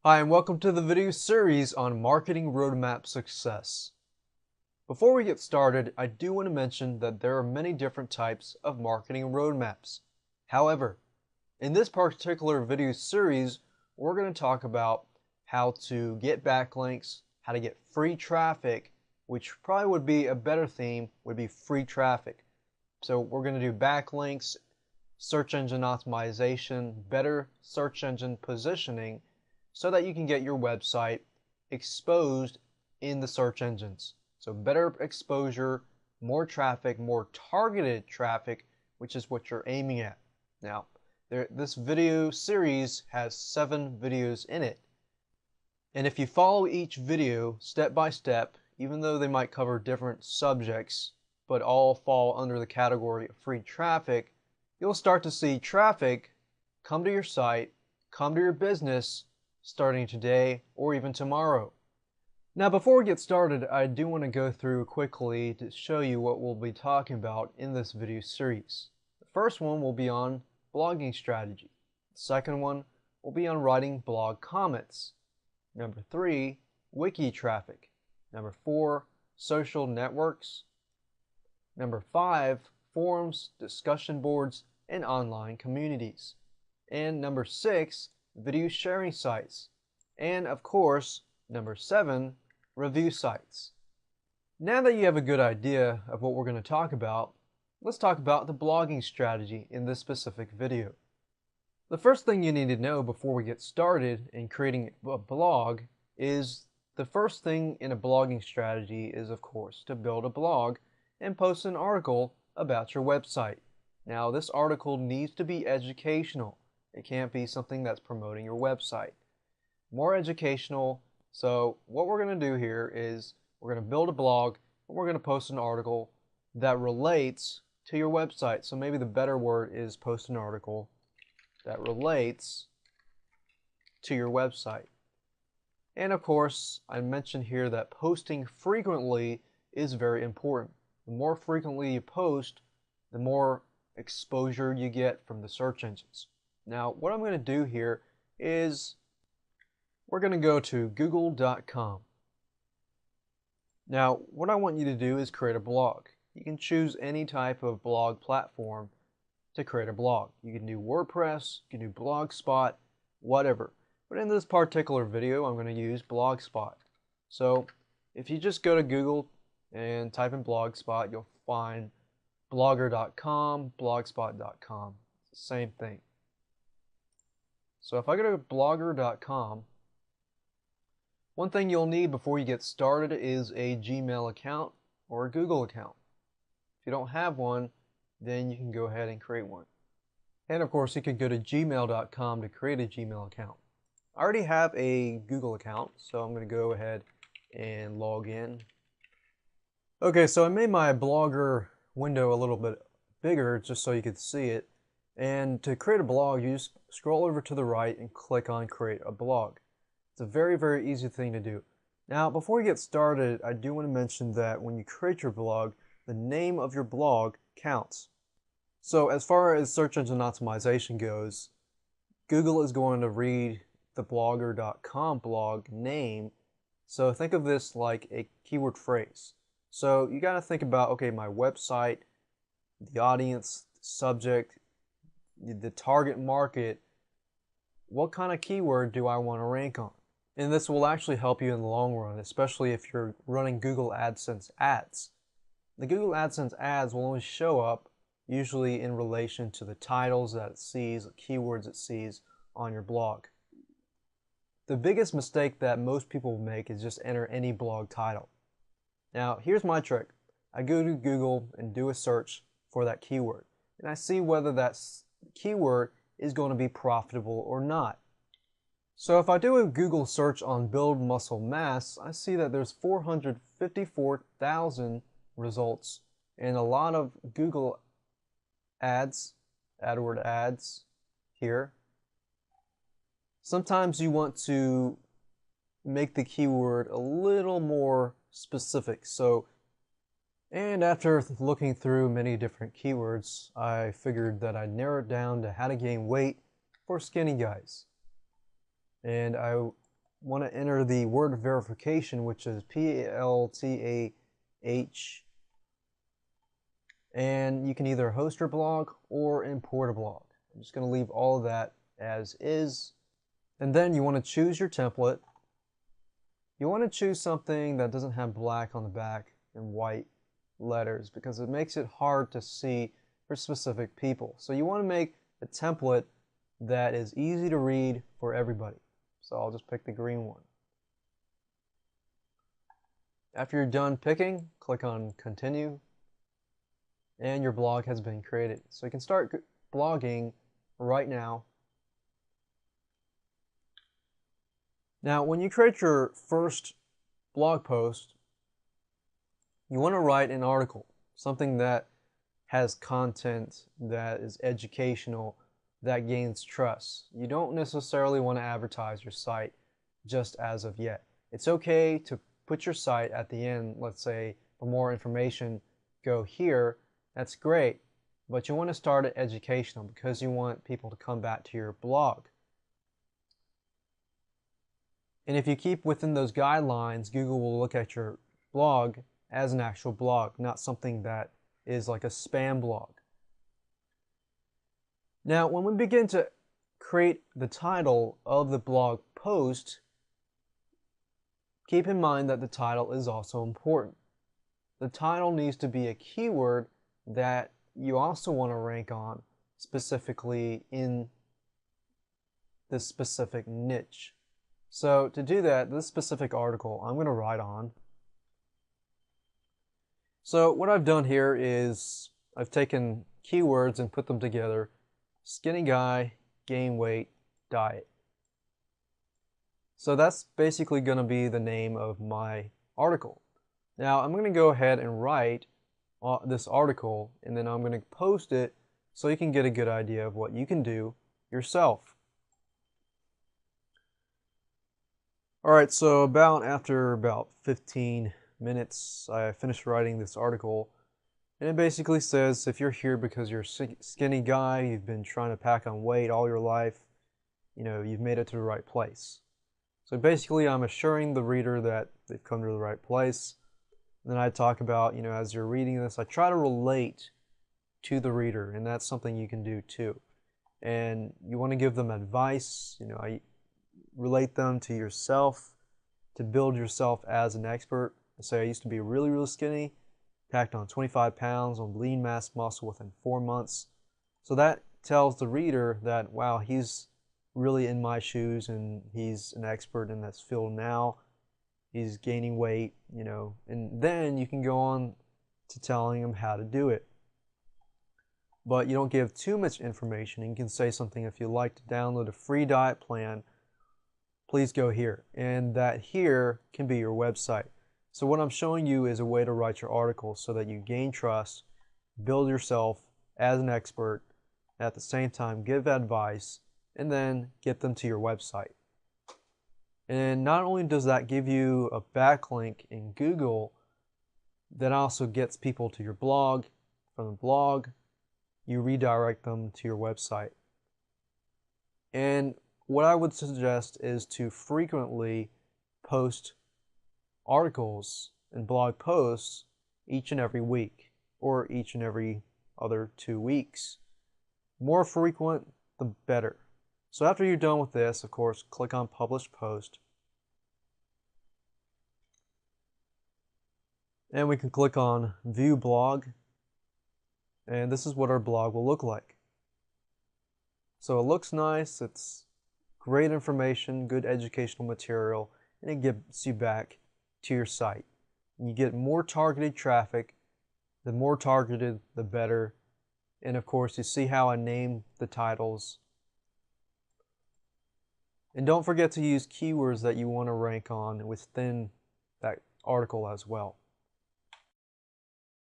Hi, and welcome to the video series on marketing roadmap success. Before we get started, I do want to mention that there are many different types of marketing roadmaps. However, in this particular video series, we're going to talk about how to get backlinks, how to get free traffic, which probably would be a better theme, would be free traffic. So we're going to do backlinks, search engine optimization, better search engine positioning, so that you can get your website exposed in the search engines. So better exposure, more traffic, more targeted traffic, which is what you're aiming at. Now, this video series has 7 videos in it. And if you follow each video step by step, even though they might cover different subjects, but all fall under the category of free traffic, you'll start to see traffic come to your site, come to your business, starting today or even tomorrow. Now, before we get started, I do want to go through quickly to show you what we'll be talking about in this video series. The first one will be on blogging strategy. The second one will be on writing blog comments. Number 3, wiki traffic. Number 4, social networks. Number 5, forums, discussion boards, and online communities. And number 6, video sharing sites, and of course, number 7, review sites. Now that you have a good idea of what we're going to talk about, let's talk about the blogging strategy in this specific video. The first thing you need to know before we get started in creating a blog is the first thing in a blogging strategy is, of course, to build a blog and post an article about your website. Now, this article needs to be educational. It can't be something that's promoting your website. More educational. So what we're going to do here is we're going to build a blog and we're going to post an article that relates to your website. So maybe the better word is post an article that relates to your website. And of course, I mentioned here that posting frequently is very important. The more frequently you post, the more exposure you get from the search engines. Now, what I'm going to do here is we're going to go to google.com. Now, what I want you to do is create a blog. You can choose any type of blog platform to create a blog. You can do WordPress, you can do Blogspot, whatever. But in this particular video, I'm going to use Blogspot. So if you just go to Google and type in Blogspot, you'll find blogger.com, blogspot.com. It's the same thing. So if I go to blogger.com, one thing you'll need before you get started is a Gmail account or a Google account. If you don't have one, then you can go ahead and create one. And of course, you could go to gmail.com to create a Gmail account. I already have a Google account, so I'm going to go ahead and log in. Okay, so I made my Blogger window a little bit bigger just so you could see it. And to create a blog, you just scroll over to the right and click on Create a Blog. It's a very, very easy thing to do. Now, before we get started, I do want to mention that when you create your blog, the name of your blog counts. So as far as search engine optimization goes, Google is going to read the blogger.com blog name. So think of this like a keyword phrase. So you got to think about, okay, my website, the audience, the subject, the target market, what kind of keyword do I want to rank on? And this will actually help you in the long run, especially if you're running Google AdSense ads. The Google AdSense ads will only show up usually in relation to the titles that it sees, the keywords it sees on your blog. The biggest mistake that most people make is just enter any blog title. Now, here's my trick. I go to Google and do a search for that keyword, and I see whether that's keyword is going to be profitable or not. So if I do a Google search on build muscle mass, I see that there's 454,000 results and a lot of Google ads, AdWord ads here. Sometimes you want to make the keyword a little more specific. And after looking through many different keywords, I figured that I'd narrow it down to how to gain weight for skinny guys. And I want to enter the word verification, which is PLTAH, and you can either host your blog or import a blog. I'm just going to leave all of that as is. And then you want to choose your template. You want to choose something that doesn't have black on the back and white letters, because it makes it hard to see for specific people. So you want to make a template that is easy to read for everybody. So I'll just pick the green one. After you're done picking, click on continue, and your blog has been created. So you can start blogging right now. Now, when you create your first blog post, you want to write an article, something that has content that is educational, that gains trust. You don't necessarily want to advertise your site just as of yet. It's okay to put your site at the end. Let's say for more information, go here. That's great, but you want to start it educational because you want people to come back to your blog. And if you keep within those guidelines, Google will look at your blog as an actual blog, not something that is like a spam blog. Now, when we begin to create the title of the blog post, keep in mind that the title is also important. The title needs to be a keyword that you also want to rank on, specifically in this specific niche. So to do that, this specific article I'm going to write on. So what I've done here is I've taken keywords and put them together. Skinny guy, gain weight, diet. So that's basically going to be the name of my article. Now I'm going to go ahead and write this article, and then I'm going to post it so you can get a good idea of what you can do yourself. Alright, so after about 15 minutes, I finished writing this article, and it basically says if you're here because you're a skinny guy, you've been trying to pack on weight all your life, you've made it to the right place. So basically I'm assuring the reader that they've come to the right place. And then I talk about, as you're reading this, I try to relate to the reader, and that's something you can do too. And you want to give them advice, I relate them to yourself, to build yourself as an expert. I say I used to be really, really skinny, packed on 25 pounds on lean mass muscle within 4 months. So that tells the reader that, wow, he's really in my shoes and he's an expert in this field now. He's gaining weight, and then you can go on to telling him how to do it. But you don't give too much information. You can say something, if you'd like to download a free diet plan, please go here. And that here can be your website. So what I'm showing you is a way to write your article so that you gain trust, build yourself as an expert, at the same time give advice, and then get them to your website. And not only does that give you a backlink in Google, that also gets people to your blog. From the blog, you redirect them to your website. And what I would suggest is to frequently post articles and blog posts each and every week, or each and every other 2 weeks. More frequent, the better. So after you're done with this, of course, click on Publish Post. And we can click on View Blog. And this is what our blog will look like. So it looks nice, it's great information, good educational material, and it gets you back to your site. You get more targeted traffic. The more targeted, the better. And of course, you see how I name the titles. And don't forget to use keywords that you want to rank on within that article as well.